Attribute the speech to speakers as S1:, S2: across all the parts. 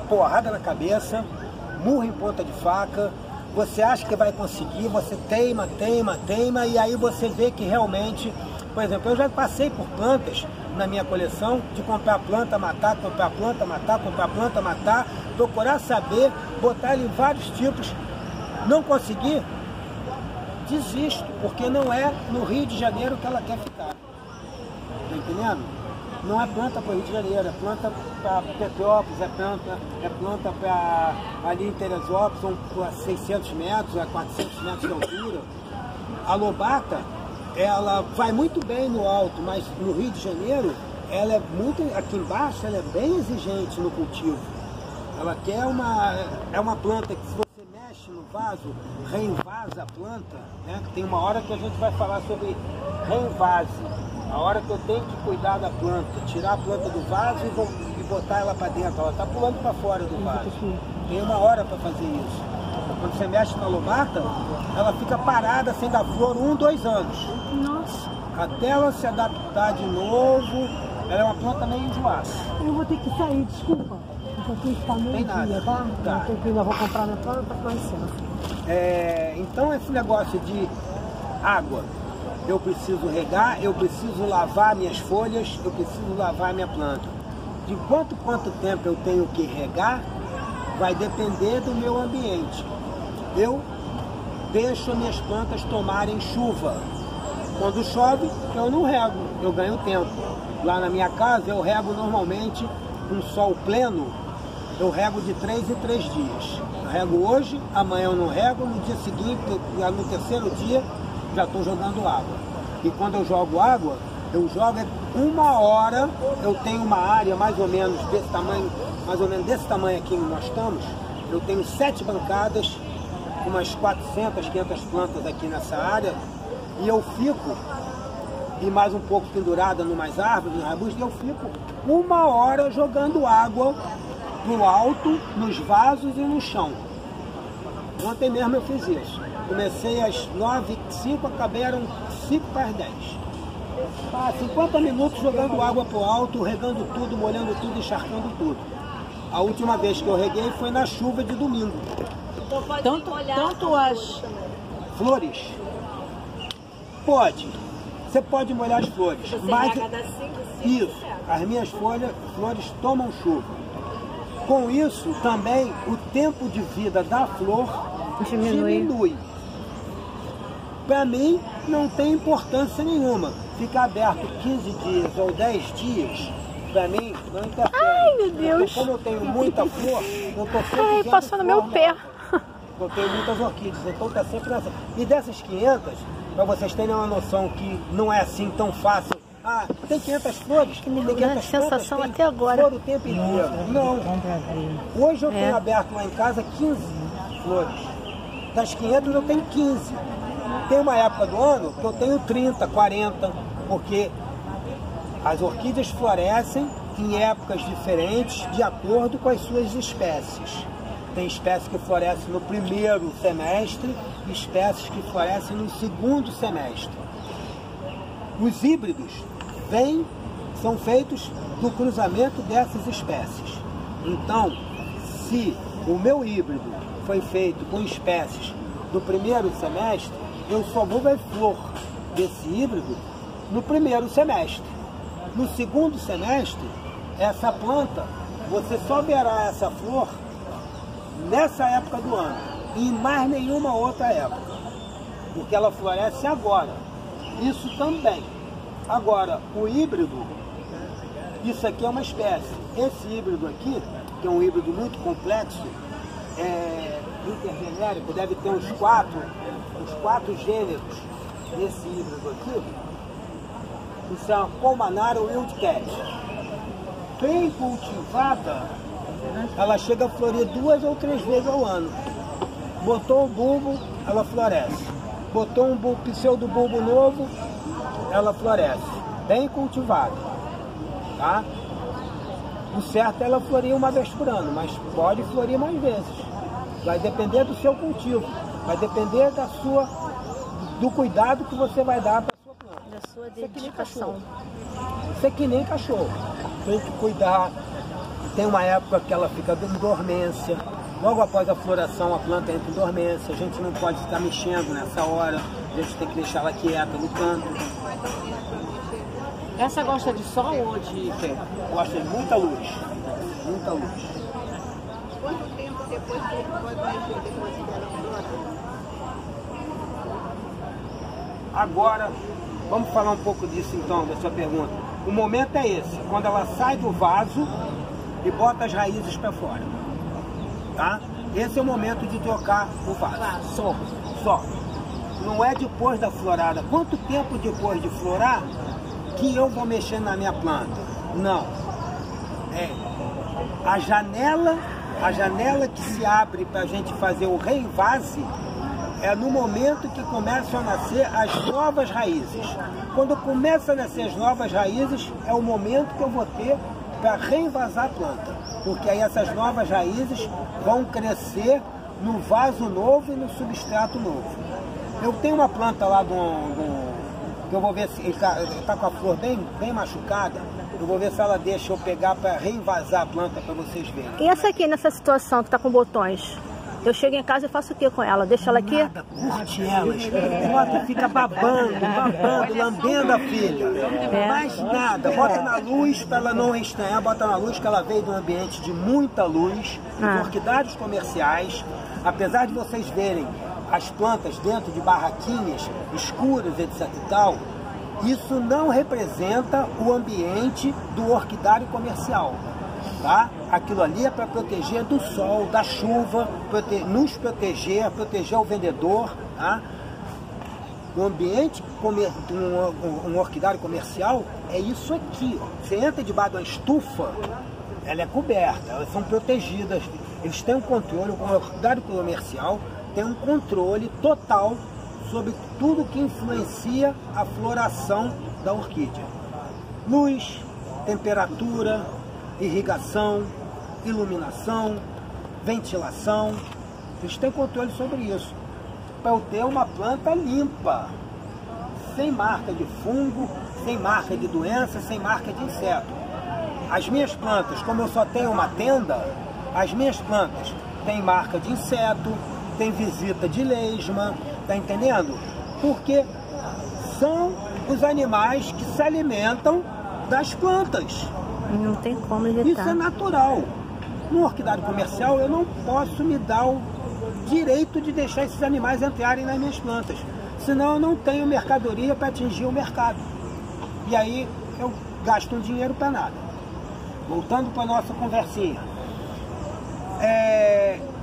S1: porrada na cabeça, murro em ponta de faca, você acha que vai conseguir, você teima, e aí você vê que realmente, por exemplo, eu já passei por plantas na minha coleção, de comprar planta, matar, comprar planta, matar, comprar planta, matar, procurar saber, botar ele em vários tipos, não conseguir, desisto, porque não é no Rio de Janeiro que ela quer ficar. Tá entendendo? Não é planta para o Rio de Janeiro, é planta para Petrópolis, é planta para ali em Teresópolis, são a 600 metros, a 400 metros de altura. A lobata, ela vai muito bem no alto, mas no Rio de Janeiro, ela é muito, aqui embaixo, ela é bem exigente no cultivo. Ela quer é uma planta que se você mexe no vaso, reinvasa a planta, né? Tem uma hora que a gente vai falar sobre reinvase. A hora que eu tenho que cuidar da planta, tirar a planta do vaso e botar ela para dentro. Ela está pulando para fora do vaso. Tem uma hora para fazer isso. Quando você mexe na lobata, ela fica parada sem dar flor 1, 2 anos.
S2: Nossa.
S1: Até ela se adaptar de novo, ela é uma planta meio enjoada.
S2: Eu vou ter que sair, desculpa. Eu vou ficar meio dia, tá?
S1: Tá.
S2: Eu ainda vou comprar minha planta, com licença.
S1: Então esse negócio de água, eu preciso regar, eu preciso lavar minhas folhas, eu preciso lavar minha planta. De quanto tempo eu tenho que regar, vai depender do meu ambiente. Eu deixo minhas plantas tomarem chuva. Quando chove, eu não rego, eu ganho tempo. Lá na minha casa, eu rego normalmente com sol pleno, eu rego de 3 em 3 dias. Eu rego hoje, amanhã eu não rego, no dia seguinte, no terceiro dia, já estou jogando água. E quando eu jogo água, eu jogo 1 hora, eu tenho uma área mais ou menos desse tamanho aqui onde nós estamos, eu tenho 7 bancadas, umas 400, 500 plantas aqui nessa área, e eu fico, e mais um pouco pendurada em umas árvores, nos arbustos, e eu fico 1 hora jogando água pro alto, nos vasos e no chão. Ontem mesmo eu fiz isso. Comecei às 9h05, acabei eram 5 para as 10. 50 minutos jogando água pro alto, regando tudo, molhando tudo, encharcando tudo. A última vez que eu reguei foi na chuva de domingo.
S3: Então pode
S2: Tanto as
S1: flores? Pode. Você pode molhar as flores.
S3: Você
S1: mas
S3: rega das 5,
S1: isso, as minhas flores tomam chuva. Com isso, também o tempo de vida da flor diminui. Para mim, não tem importância nenhuma. Ficar aberto 15 dias ou 10 dias, para mim, não interfere.
S2: Ai, meu Deus.
S1: Como eu tenho muita flor, eu estou sempre vendo
S2: passou no meu
S1: flor
S2: pé.
S1: nova. Eu tenho muitas orquídeas, então está sempre nessa. E dessas 500, para vocês terem uma noção que não é assim tão fácil. Ah, tem 500 flores?
S2: Que me deu grande sensação até agora.
S1: Flor o tempo inteiro. Não. Hoje eu tenho aberto lá em casa 15 flores. Das 500 eu tenho 15. Tem uma época do ano que eu tenho 30, 40, porque as orquídeas florescem em épocas diferentes de acordo com as suas espécies. Tem espécies que florescem no primeiro semestre e espécies que florescem no segundo semestre. Os híbridos são feitos do cruzamento dessas espécies. Então, se o meu híbrido foi feito com espécies do primeiro semestre, eu só vou ver flor desse híbrido no primeiro semestre. No segundo semestre, essa planta, você só verá essa flor nessa época do ano, e em mais nenhuma outra época, porque ela floresce agora. Isso também. Agora, o híbrido, isso aqui é uma espécie. Esse híbrido aqui, que é um híbrido muito complexo, intergenérico, deve ter uns quatro gêneros desse híbrido aqui. Isso é uma Colmanara Wildcat. Bem cultivada, ela chega a florir 2 ou 3 vezes ao ano. Botou o bulbo, ela floresce. Botou um pseudobulbo novo, ela floresce. Bem cultivada, tá? O certo é ela florir 1 vez por ano, mas pode florir mais vezes. Vai depender do seu cultivo, vai depender do cuidado que você vai dar para a sua planta.
S2: Da sua dedicação.
S1: Isso é que nem cachorro. Tem que cuidar Tem uma época que ela fica em dormência. Logo após a floração, a planta entra em dormência. A gente não pode ficar mexendo nessa hora. A gente tem que deixar ela quieta no canto.
S3: Essa gosta de sol ou de quê?
S1: Gosta de muita luz. Muita luz.
S4: Quanto tempo depois que pode mexer depois que ela flora?
S1: Agora, vamos falar um pouco disso então, da sua pergunta. O momento é esse, quando ela sai do vaso e bota as raízes para fora. Tá? Esse é o momento de trocar o vaso. Só. Não é depois da florada. Quanto tempo depois de florar que eu vou mexer na minha planta? Não. É a janela que se abre para a gente fazer o reinvase é no momento que começam a nascer as novas raízes. Quando começam a nascer as novas raízes, é o momento que eu vou ter para reinvasar a planta. Porque aí essas novas raízes vão crescer no vaso novo e no substrato novo. Eu tenho uma planta lá que eu vou ver se ele tá com a flor bem machucada. Eu vou ver se ela deixa eu pegar para reinvasar a planta para vocês verem.
S5: E essa aqui, nessa situação que está com botões? Eu chego em casa e faço o que com ela? Deixa ela aqui?
S1: Nada, curte elas. Bota, fica babando, lambendo a filha. Mais nada. Bota na luz para ela não estranhar. Bota na luz que ela veio de um ambiente de muita luz. Os orquidários comerciais, apesar de vocês verem as plantas dentro de barraquinhas escuras, etc e tal, isso não representa o ambiente do orquidário comercial. Tá? Aquilo ali é para proteger do sol, da chuva, nos proteger o vendedor. Tá? O ambiente, um orquidário comercial é isso aqui. Ó. Você entra debaixo de uma estufa, ela é coberta, elas são protegidas. Eles têm um controle, o orquidário comercial tem um controle total sobre tudo que influencia a floração da orquídea. Luz, temperatura, irrigação, iluminação, ventilação. Eles têm controle sobre isso. Para eu ter uma planta limpa, sem marca de fungo, sem marca de doença, sem marca de inseto. As minhas plantas, como eu só tenho uma tenda, as minhas plantas têm marca de inseto, tem visita de lesma, tá entendendo? Porque são os animais que se alimentam das plantas.
S5: Não tem como evitar.
S1: Isso é natural. No orquidário comercial eu não posso me dar o direito de deixar esses animais entrarem nas minhas plantas. Senão eu não tenho mercadoria para atingir o mercado. E aí eu gasto um dinheiro para nada. Voltando para a nossa conversinha.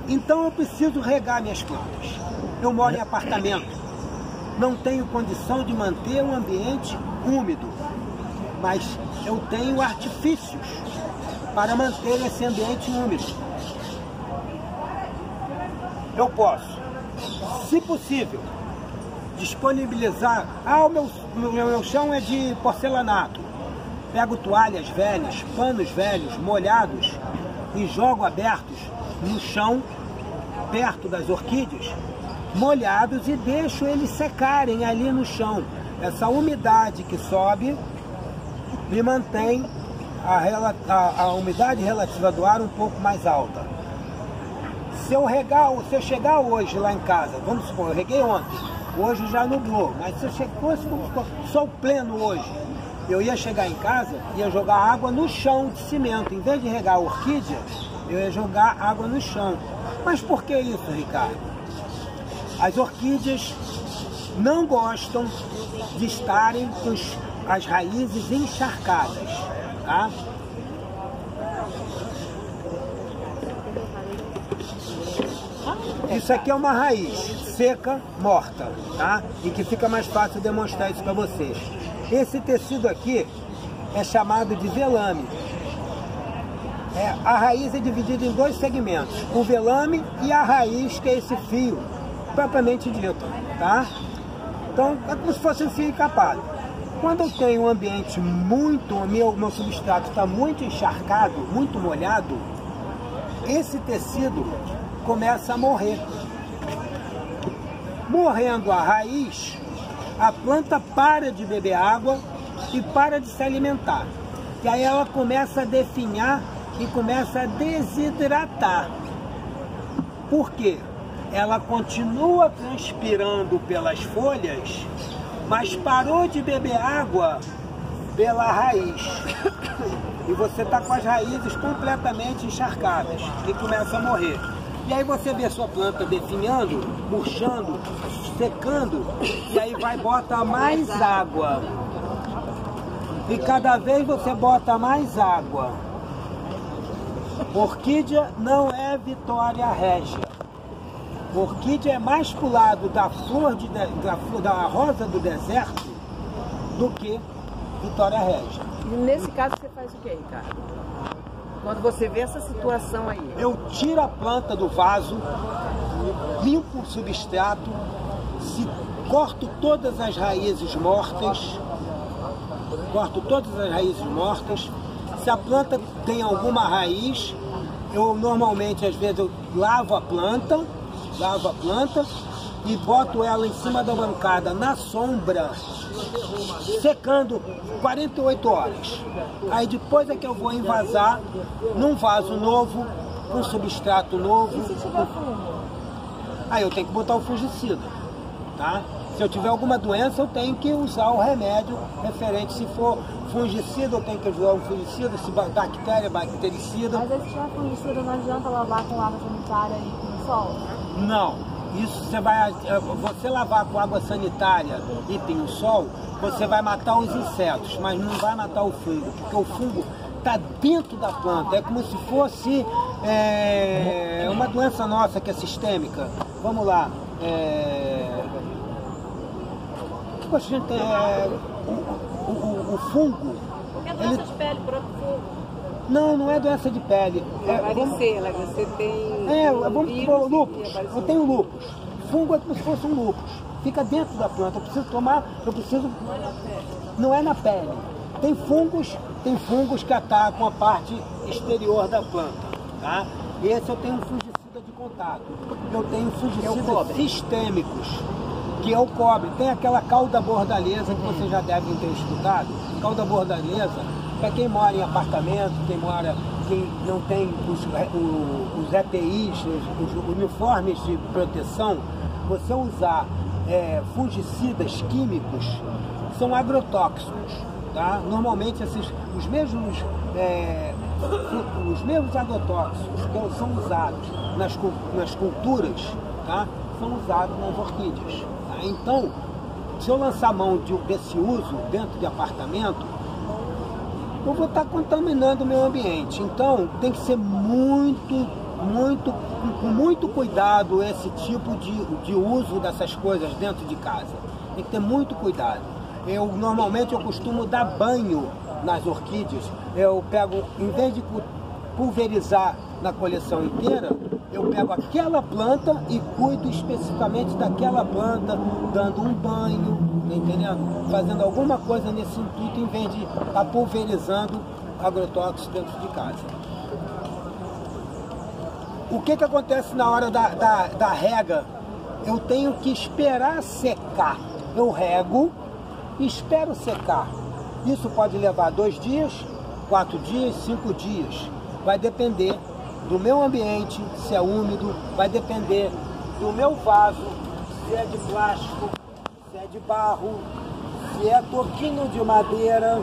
S1: Então eu preciso regar minhas plantas. Eu moro em apartamento. Não tenho condição de manter um ambiente úmido. Mas eu tenho artifícios para manter esse ambiente úmido. Eu posso, se possível, disponibilizar... o meu chão é de porcelanato. Pego toalhas velhas, panos velhos, molhados e jogo abertos no chão, perto das orquídeas, molhados, e deixo eles secarem ali no chão. Essa umidade que sobe me mantém a umidade relativa do ar um pouco mais alta. Se eu chegar hoje lá em casa, vamos supor, eu reguei ontem, hoje já nublou, mas se eu fosse sol pleno hoje, eu ia chegar em casa e ia jogar água no chão de cimento. Em vez de regar a orquídea, eu ia jogar água no chão. Mas por que isso, Ricardo? As orquídeas não gostam de estarem com as raízes encharcadas, tá? Isso aqui é uma raiz seca, morta, tá? E que fica mais fácil demonstrar isso para vocês. Esse tecido aqui é chamado de velame. A raiz é dividida em dois segmentos, o velame e a raiz, que é esse fio, propriamente dito, tá? Então, é como se fosse um fio encapado. Quando eu tenho um ambiente meu substrato está muito encharcado, muito molhado, esse tecido começa a morrer. Morrendo a raiz, a planta para de beber água e para de se alimentar. E aí ela começa a definhar e começa a desidratar. Por quê? Ela continua transpirando pelas folhas, mas parou de beber água pela raiz. E você está com as raízes completamente encharcadas e começa a morrer. E aí você vê a sua planta definhando, murchando, secando, e aí vai botar mais água. E cada vez você bota mais água. Orquídea não é Vitória Régia. Orquídea é mais pro lado da da rosa do deserto do que Vitória Régia.
S3: E nesse caso você faz o quê, Ricardo? Quando você vê essa situação aí?
S1: Eu tiro a planta do vaso, limpo o substrato, corto todas as raízes mortas. Se a planta tem alguma raiz, eu normalmente, às vezes, eu lavo a planta e boto ela em cima da bancada, na sombra, secando 48 horas. Aí depois é que eu vou envasar num vaso novo, com substrato novo.
S2: E se tiver fungo?
S1: Aí eu tenho que botar o fungicida, tá? Se eu tiver alguma doença, eu tenho que usar o remédio referente. Se for fungicida, eu tenho que usar o fungicida. Se bactéria, bactericida.
S2: Mas aí se tiver fungicida, não adianta lavar com água sanitária e no sol?
S1: Não. Isso você lavar com água sanitária e pinho-sol, você vai matar os insetos, mas não vai matar o fungo, porque o fungo está dentro da planta. É como se fosse uma doença nossa que é sistêmica. Vamos lá. A gente tem o fungo.
S4: Porque é doença de pele, próprio fungo.
S1: Não é doença de pele.
S4: Varicela, você tem...
S1: vamos supor, lúpus. Eu tenho lúpus. Fungo é como se fosse um lúpus. Fica dentro da planta. Não é na pele. Tem fungos que atacam a parte exterior da planta, tá? Esse eu tenho um fungicida de contato. Eu tenho fungicidas sistêmicos, que é o cobre. Tem aquela cauda bordaleza que vocês já devem ter estudado. Cauda bordaleza, para quem mora em apartamento, quem não tem os EPIs, os uniformes de proteção, você usar fungicidas químicos são agrotóxicos, tá? Normalmente os mesmos agrotóxicos que são usados nas culturas, tá? São usados nas orquídeas, tá? Então, se eu lançar mão desse uso dentro de apartamento, eu vou estar contaminando o meio ambiente. Então, tem que ser com muito cuidado esse tipo de uso dessas coisas dentro de casa. Tem que ter muito cuidado. Normalmente eu costumo dar banho nas orquídeas. Eu pego, em vez de pulverizar na coleção inteira, eu pego aquela planta e cuido especificamente daquela planta, dando um banho, entendendo? Fazendo alguma coisa nesse intuito, em vez de estar pulverizando agrotóxicos dentro de casa. O que acontece na hora da rega? Eu tenho que esperar secar. Eu rego e espero secar. Isso pode levar 2 dias, 4 dias, 5 dias. Vai depender do meu ambiente, se é úmido, vai depender do meu vaso, se é de plástico, se é de barro, se é toquinho de madeira.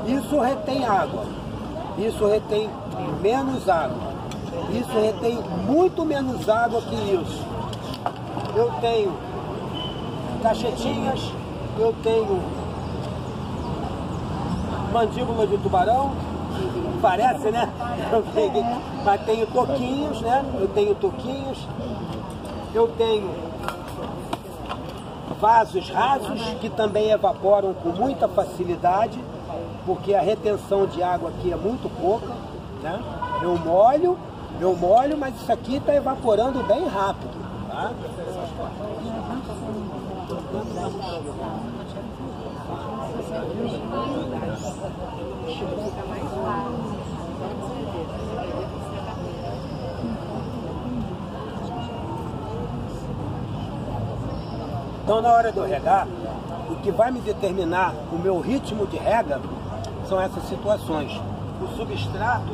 S1: Isso retém água. Isso retém menos água. Isso retém muito menos água que isso. Eu tenho cachetinhas, eu tenho mandíbula de tubarão, parece, né? Mas tenho toquinhos, né? Eu tenho vasos rasos que também evaporam com muita facilidade, porque a retenção de água aqui é muito pouca, né? Eu molho, mas isso aqui está evaporando bem rápido, tá? Então, na hora de eu regar, o que vai me determinar o meu ritmo de rega são essas situações. o substrato,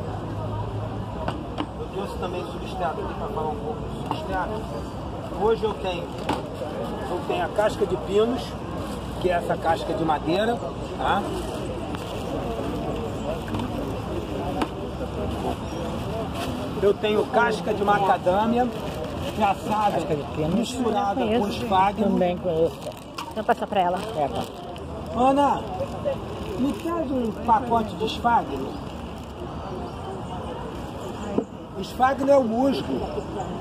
S1: eu trouxe também o substrato aqui para falar um pouco do substrato. Hoje eu tenho a casca de pinos, que é essa casca de madeira, tá? Eu tenho casca de macadâmia, traçada, misturada com esfagno.
S5: Também conheço. Vou passar para ela.
S1: Ana, me traz um pacote de esfagno. Esfagno é o musgo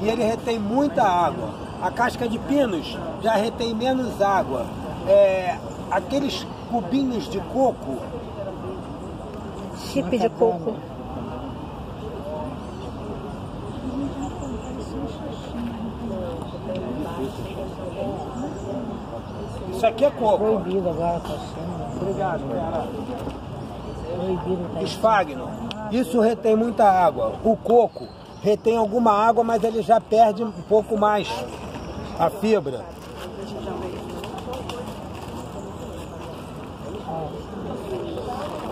S1: e ele retém muita água. A casca de pinos já retém menos água. Aqueles cubinhos de coco.
S5: Chip de coco.
S1: Isso aqui é coco.
S2: Proibido agora, tá sendo.
S1: Obrigado, cara.
S2: Proibido, tá?
S1: Esfagno. Isso retém muita água. O coco retém alguma água, mas ele já perde um pouco mais a fibra.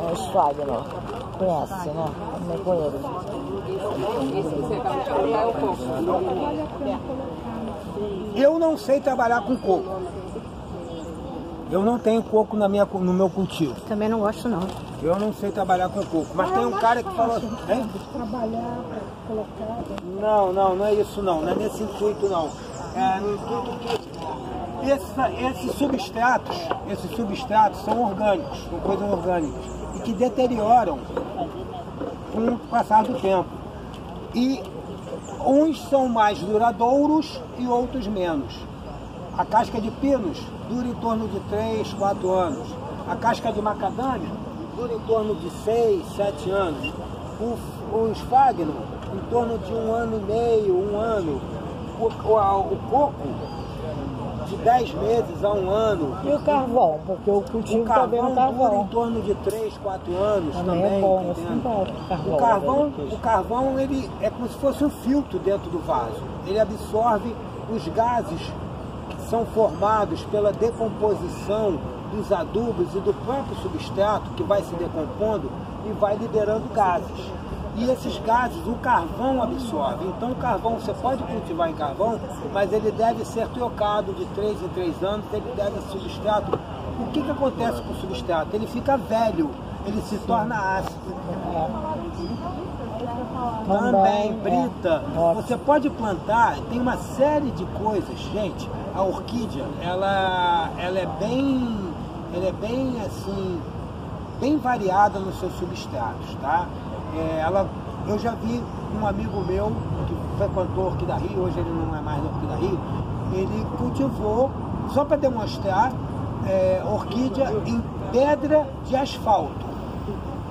S2: É o esfagno. Conhece, né? Também conheço.
S1: Eu não sei trabalhar com coco. Eu não tenho coco no meu cultivo.
S5: Também não gosto, não.
S1: Eu não sei trabalhar com coco. Mas tem um cara que falou... Hein?
S2: Trabalhar, colocar...
S1: Não é isso não. Não é nesse intuito não. É no intuito que esses substratos são orgânicos, são coisas orgânicas. E que deterioram com o passar do tempo. E uns são mais duradouros e outros menos. A casca de pinos dura em torno de 3, 4 anos. A casca de macadâmia dura em torno de 6, 7 anos. O esfagno em torno de 1 ano e meio, 1 ano. O coco de 10 meses a 1 ano.
S2: E o carvão? Porque eu cultivo também no
S1: Dura
S2: carvão.
S1: em torno de 3, 4 anos
S2: Também
S1: também.
S2: é bom,
S1: tá
S2: eu sinto
S1: entendendo?
S2: carvão.
S1: O carvão ele é como se fosse um filtro dentro do vaso. Ele absorve os gases que são formados pela decomposição dos adubos e do próprio substrato que vai se decompondo e vai liberando gases. E esses gases o carvão absorve. Então o carvão, você pode cultivar em carvão, mas ele deve ser trocado de 3 em 3 anos, ele deve ser substrato. O que acontece com o substrato? Ele fica velho, ele se torna ácido. Também, brita. Você pode plantar, tem uma série de coisas, gente. A orquídea, ela é bem assim, bem variada nos seus substratos, tá? Eu já vi um amigo meu que frequentou a Orquídea Rio, hoje ele não é mais da Orquídea Rio, ele cultivou, só para demonstrar, orquídea em pedra de asfalto.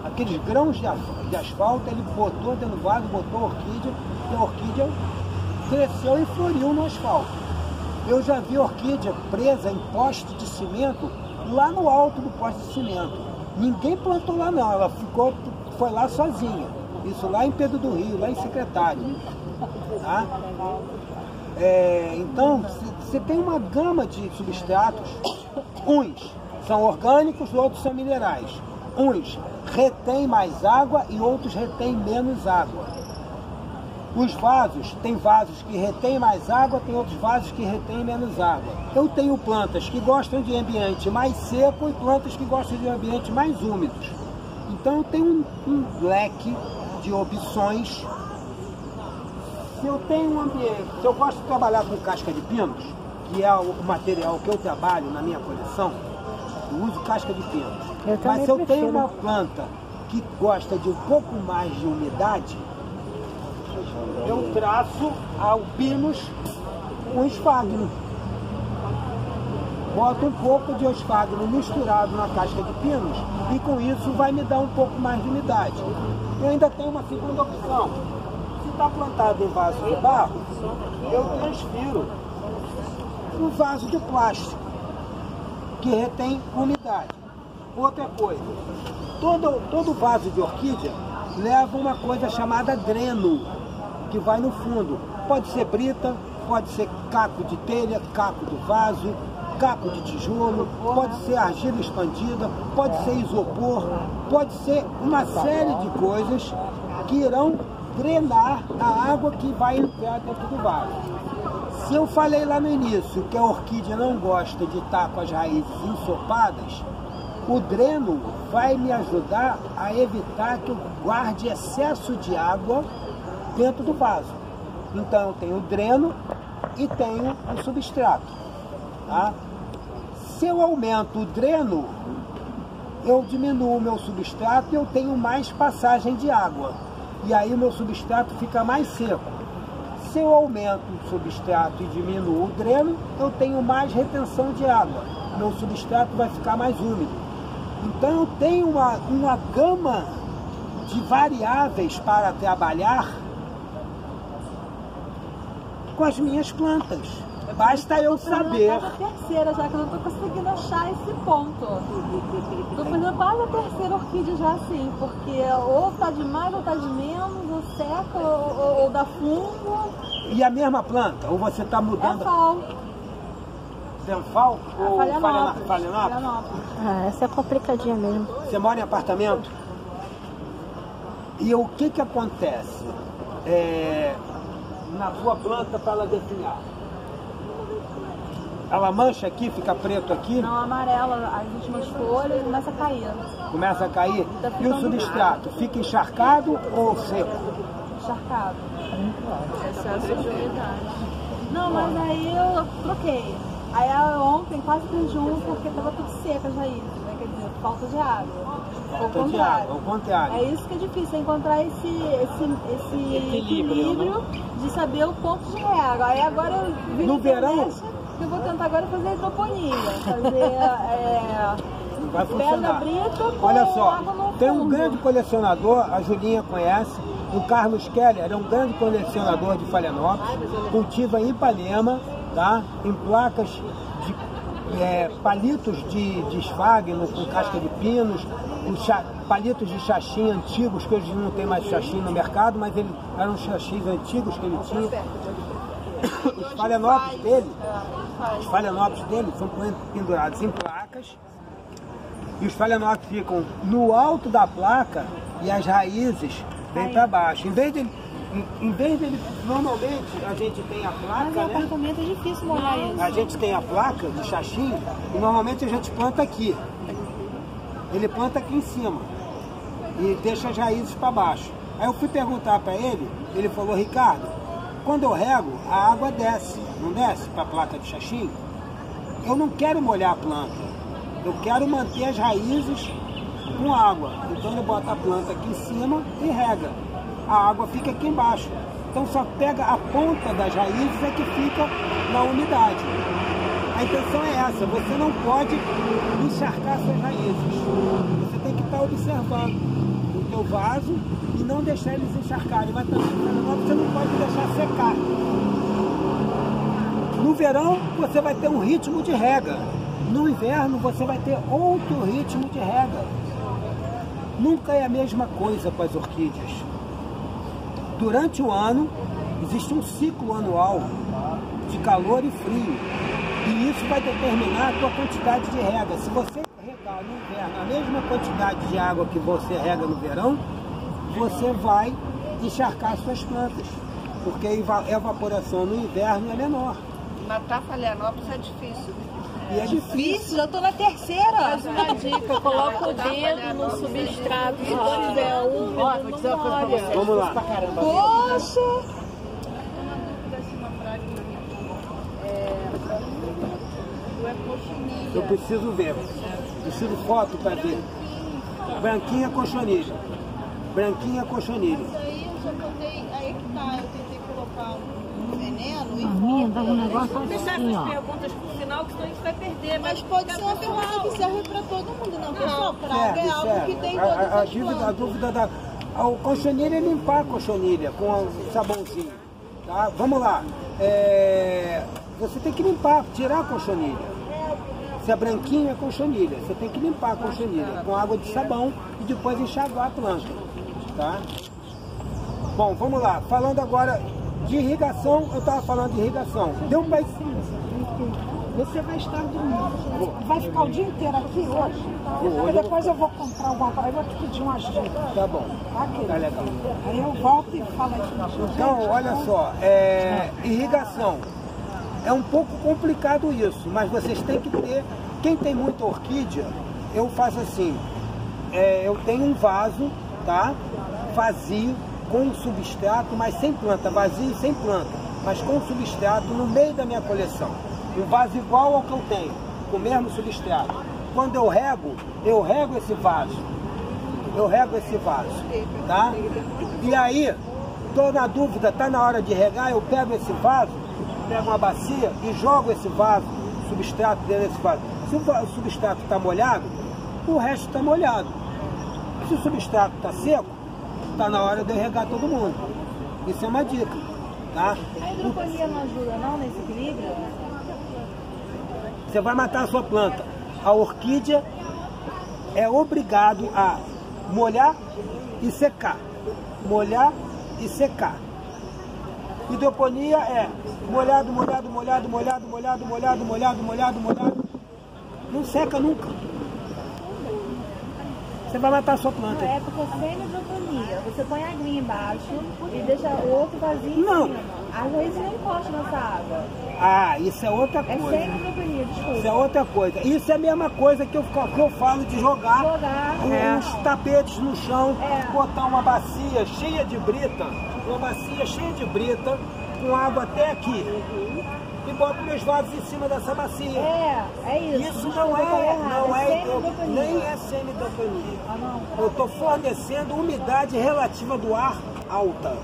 S1: Aqueles grãos de asfalto, ele botou dentro do vaso, botou a orquídea, e a orquídea cresceu e floriu no asfalto. Eu já vi orquídea presa em poste de cimento, lá no alto do poste de cimento. Ninguém plantou lá não, ela foi lá sozinha. Isso lá em Pedro do Rio, lá em Secretário. Tá? Então, você tem uma gama de substratos. Uns são orgânicos, outros são minerais. Uns retêm mais água e outros retêm menos água. Os vasos, tem vasos que retêm mais água, tem outros vasos que retêm menos água. Eu tenho plantas que gostam de ambiente mais seco e plantas que gostam de ambiente mais úmidos. Então eu tenho um leque de opções. Se eu tenho um ambiente, se eu gosto de trabalhar com casca de pinos, que é o material que eu trabalho na minha coleção, eu uso casca de pinos. Mas se eu tenho uma planta que gosta de um pouco mais de umidade, eu traço alpinos com esfagno. Boto um pouco de esfagno misturado na casca de pinos e com isso vai me dar um pouco mais de umidade. Eu ainda tenho uma segunda opção. Se está plantado em vaso de barro, eu transfiro um vaso de plástico que retém umidade. Outra coisa, todo vaso de orquídea leva uma coisa chamada dreno, que vai no fundo. Pode ser brita, pode ser caco de telha, caco do vaso, caco de tijolo, pode ser argila expandida, pode ser isopor, pode ser uma série de coisas que irão drenar a água que vai entrar dentro do vaso. Se eu falei lá no início que a orquídea não gosta de estar com as raízes ensopadas, o dreno vai me ajudar a evitar que eu guarde excesso de água dentro do vaso. Então eu tenho o dreno e tenho o substrato. Tá? Se eu aumento o dreno, eu diminuo o meu substrato e eu tenho mais passagem de água. E aí o meu substrato fica mais seco. Se eu aumento o substrato e diminuo o dreno, eu tenho mais retenção de água. Meu substrato vai ficar mais úmido. Então eu tenho uma gama de variáveis para trabalhar com as minhas plantas. Basta eu saber.
S6: A terceira, já que eu não estou conseguindo achar esse ponto. Estou fazendo quase a terceira orquídea já assim, porque ou está de mais ou está de menos, ou seca, ou dá fungo.
S1: E a mesma planta? Ou você está mudando?
S6: É fal.
S1: Denfal ou
S6: Phalaenopsis.
S1: Phalaenopsis?
S5: Ah, essa é complicadinha mesmo.
S1: Você mora em apartamento? E o que que acontece na sua planta para ela definhar? Ela mancha aqui, fica preto aqui?
S6: Não, amarela, as últimas folhas começa a cair.
S1: Começa a cair?
S6: Tá
S1: E o substrato? Fica encharcado ou seco?
S6: Encharcado.
S3: Excesso de umidade.
S6: Não, mas aí eu troquei. Aí ontem quase que junto, porque estava tudo seco as raízes, né? Quer dizer, falta de água.
S1: Falta de água, ao contrário.
S6: É isso que é difícil, é encontrar esse equilíbrio de saber o ponto de rega. Aí agora eu vi
S1: no
S6: na internet
S1: verão,
S6: que eu vou tentar agora fazer hidroponia, fazer
S1: vai
S6: pedra
S1: funcionar.
S6: brita com
S1: Olha só,
S6: água no
S1: tem um
S6: fundo.
S1: grande colecionador, a Julinha conhece, o Carlos Keller, é um grande colecionador de Phalaenopsis, cultiva em Ipanema, tá? Em placas de palitos de esfagno com casca de pinos, palitos de xaxim antigos, que hoje não tem mais xaxim no mercado, mas eram xaxins antigos que ele tinha. Os Phalaenopsis dele são pendurados em placas, e os Phalaenopsis ficam no alto da placa e as raízes vêm para baixo. Em vez dele, normalmente a gente tem a placa,
S6: Mas
S1: né?
S6: no apartamento é difícil molhar isso.
S1: A gente tem a placa de xaxim e normalmente a gente planta aqui. Ele planta aqui em cima e deixa as raízes para baixo. Aí eu fui perguntar para ele, ele falou: Ricardo, quando eu rego, a água desce, não desce para a placa de xaxim? Eu não quero molhar a planta, eu quero manter as raízes com água. Então ele bota a planta aqui em cima e rega. A água fica aqui embaixo. Então só pega a ponta das raízes é que fica na umidade. A intenção é essa, você não pode encharcar suas raízes. Você tem que estar observando o teu vaso e não deixar eles encharcarem. Mas também você não pode deixar secar. No verão você vai ter um ritmo de rega. No inverno você vai ter outro ritmo de rega. Nunca é a mesma coisa com as orquídeas. Durante o ano, existe um ciclo anual de calor e frio. E isso vai determinar a tua quantidade de rega. Se você regar no inverno a mesma quantidade de água que você rega no verão, você vai encharcar suas plantas. Porque a evaporação no inverno é menor.
S4: Matar Phalaenopsis é difícil.
S1: E é
S6: Difícil, já tô na terceira.
S3: Mas uma dica, coloca o dedo no substrato, se tiver úmido, não molha.
S1: Vamos lá.
S6: Poxa!
S1: Eu preciso ver. Preciso foto para ver. Branquinha cochonilha. Branquinha cochonilha.
S4: Aí eu já botei, aí que tá, eu tentei colocar um veneno e
S2: A minha dá um negócio
S3: Deixar
S2: assim,
S3: essas
S2: ó.
S3: perguntas pro final, que senão a gente vai perder.
S4: mas pode ser uma pergunta que serve para todo mundo, não pessoal? Para é algo
S1: Serve.
S4: que tem todas
S1: A
S4: as plantas.
S1: dúvida da... O cochonilha é limpar a cochonilha com um sabãozinho. Tá? Vamos lá. Você tem que limpar, tirar a cochonilha. Se é branquinho é cochonilha. Você tem que limpar a cochonilha com água de sabão e depois enxaguar a planta. Tá? Bom, vamos lá. Falando agora De irrigação, eu estava falando de irrigação. Deu para...
S2: Você vai estar dormindo. Vai ficar o dia inteiro aqui hoje?
S1: Hoje
S2: depois eu vou comprar alguma coisa, eu vou te pedir umas dicas.
S1: Tá bom.
S2: Aqui.
S1: Tá legal.
S2: Aí eu volto e falo aqui.
S1: Então, olha só, irrigação. É um pouco complicado isso, mas vocês têm que ter... Quem tem muita orquídea, eu faço assim. Eu tenho um vaso, tá? Vazio, com substrato, mas sem planta. Vazio e sem planta, mas com substrato no meio da minha coleção. Um vaso igual ao que eu tenho, com o mesmo substrato. Quando eu rego esse vaso. Eu rego esse vaso, tá? E aí, tô na dúvida, tá na hora de regar, eu pego esse vaso, pego uma bacia e jogo esse vaso, substrato dentro desse vaso. Se o substrato está molhado, o resto está molhado. Se o substrato está seco, está na hora de eu regar todo mundo. Isso é uma dica, tá?
S6: A hidroponia não ajuda não nesse equilíbrio?
S1: Você vai matar a sua planta. A orquídea é obrigado a molhar e secar. Molhar e secar. Hidroponia é molhado, molhado, molhado, molhado, molhado, molhado, molhado, molhado, molhado. Não seca nunca. Você vai matar a sua planta.
S6: É porque sem hidroponia, você põe a aguinha embaixo e deixa o outro vazio em
S1: Não.
S6: cima. As raízes não encostam nessa água.
S1: Ah, isso é outra
S6: É
S1: coisa.
S6: sem hidroponia, desculpa.
S1: Isso é outra coisa. Isso é a mesma coisa que eu falo de jogar os tapetes no chão, botar uma bacia cheia de brita, com água até aqui. E boto meus vasos em cima dessa bacia.
S6: É isso.
S1: Isso não é
S6: sem
S1: nem é semi-hidroponia.
S6: Ah, não.
S1: Eu estou fornecendo umidade relativa do ar alta.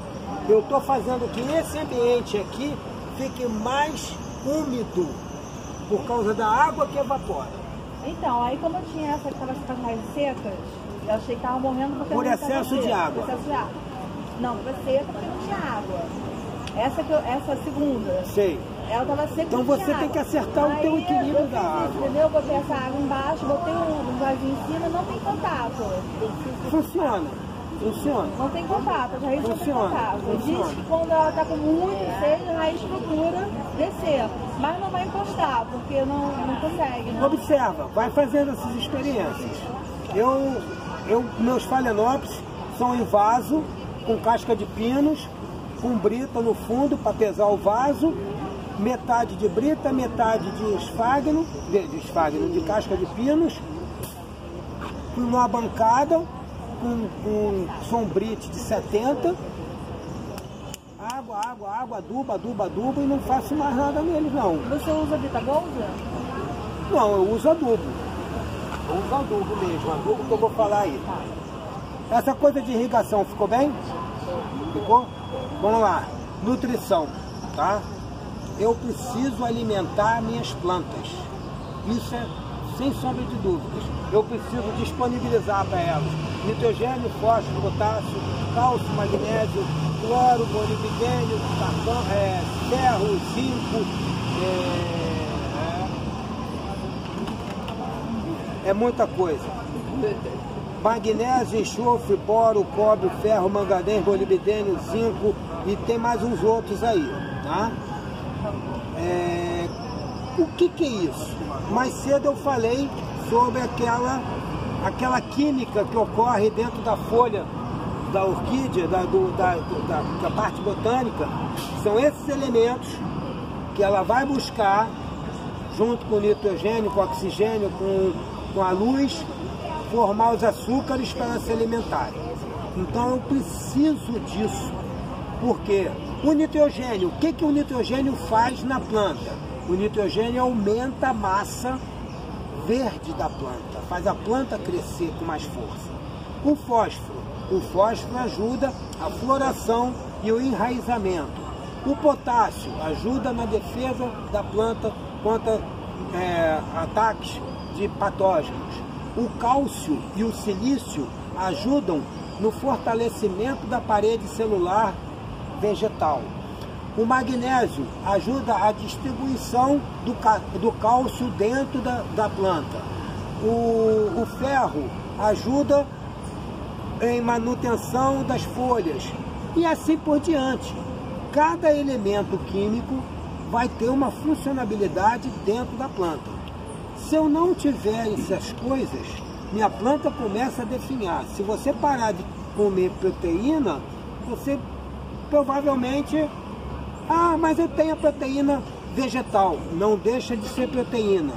S1: Eu estou fazendo que esse ambiente aqui fique mais úmido por causa da água que evapora.
S6: Então, aí como eu tinha essa que estava com as raízes secas, eu achei que estava morrendo porque
S1: Por
S6: não estava
S1: excesso de
S6: seca,
S1: água.
S6: por excesso de água. Não, estava seca porque não tinha água. Essa segunda,
S1: Sei.
S6: ela estava seca.
S1: Então
S6: porque
S1: você
S6: tinha
S1: tem
S6: água.
S1: que acertar o teu
S6: Aí
S1: equilíbrio
S6: eu
S1: da
S6: fiz isso,
S1: água.
S6: entendeu? Eu botei essa água embaixo, botei um vasinho em cima, não tem contato.
S1: Funciona.
S6: Não tem contato, as raízes não tem
S1: Funciona,
S6: contato.
S1: funciona.
S6: Diz que quando ela está com muito sede, a raiz procura descer. Mas não vai encostar, porque não consegue. Né?
S1: Observa, vai fazendo essas experiências. Meus phalaenopsis são em vaso, com casca de pinos, com brita no fundo para pesar o vaso, metade de brita, metade de esfagno, de casca de pinos, numa bancada, com sombrite de 70, água, adubo, e não faço mais nada neles não.
S6: Você usa Vita Bolsa?
S1: Não, eu uso adubo. Eu uso adubo mesmo, adubo que eu vou falar aí. Essa coisa de irrigação ficou bem? Ficou? Vamos lá. Nutrição, tá? Eu preciso alimentar minhas plantas. Isso é sem sombra de dúvidas. Eu preciso disponibilizar para elas nitrogênio, fósforo, potássio, cálcio, magnésio, cloro, molibdênio, carvão, ferro, zinco, é muita coisa. Magnésio, enxofre, boro, cobre, ferro, manganês, molibdênio, zinco e tem mais uns outros aí, tá? O que é isso? Mais cedo eu falei sobre aquela química que ocorre dentro da folha da orquídea, da parte botânica. São esses elementos que ela vai buscar junto com o nitrogênio, com o oxigênio, com a luz, formar os açúcares para se alimentarem. Então eu preciso disso, porque o nitrogênio, o que o nitrogênio faz na planta? O nitrogênio aumenta a massa verde da planta, faz a planta crescer com mais força. O fósforo ajuda a floração e o enraizamento. O potássio ajuda na defesa da planta contra ataques de patógenos. O cálcio e o silício ajudam no fortalecimento da parede celular vegetal. O magnésio ajuda a distribuição do cálcio dentro da planta. O ferro ajuda em manutenção das folhas. E assim por diante. cada elemento químico vai ter uma funcionalidade dentro da planta. Se eu não tiver essas coisas, minha planta começa a definhar. Se você parar de comer proteína, você provavelmente... Ah, mas eu tenho a proteína vegetal. Não deixa de ser proteína.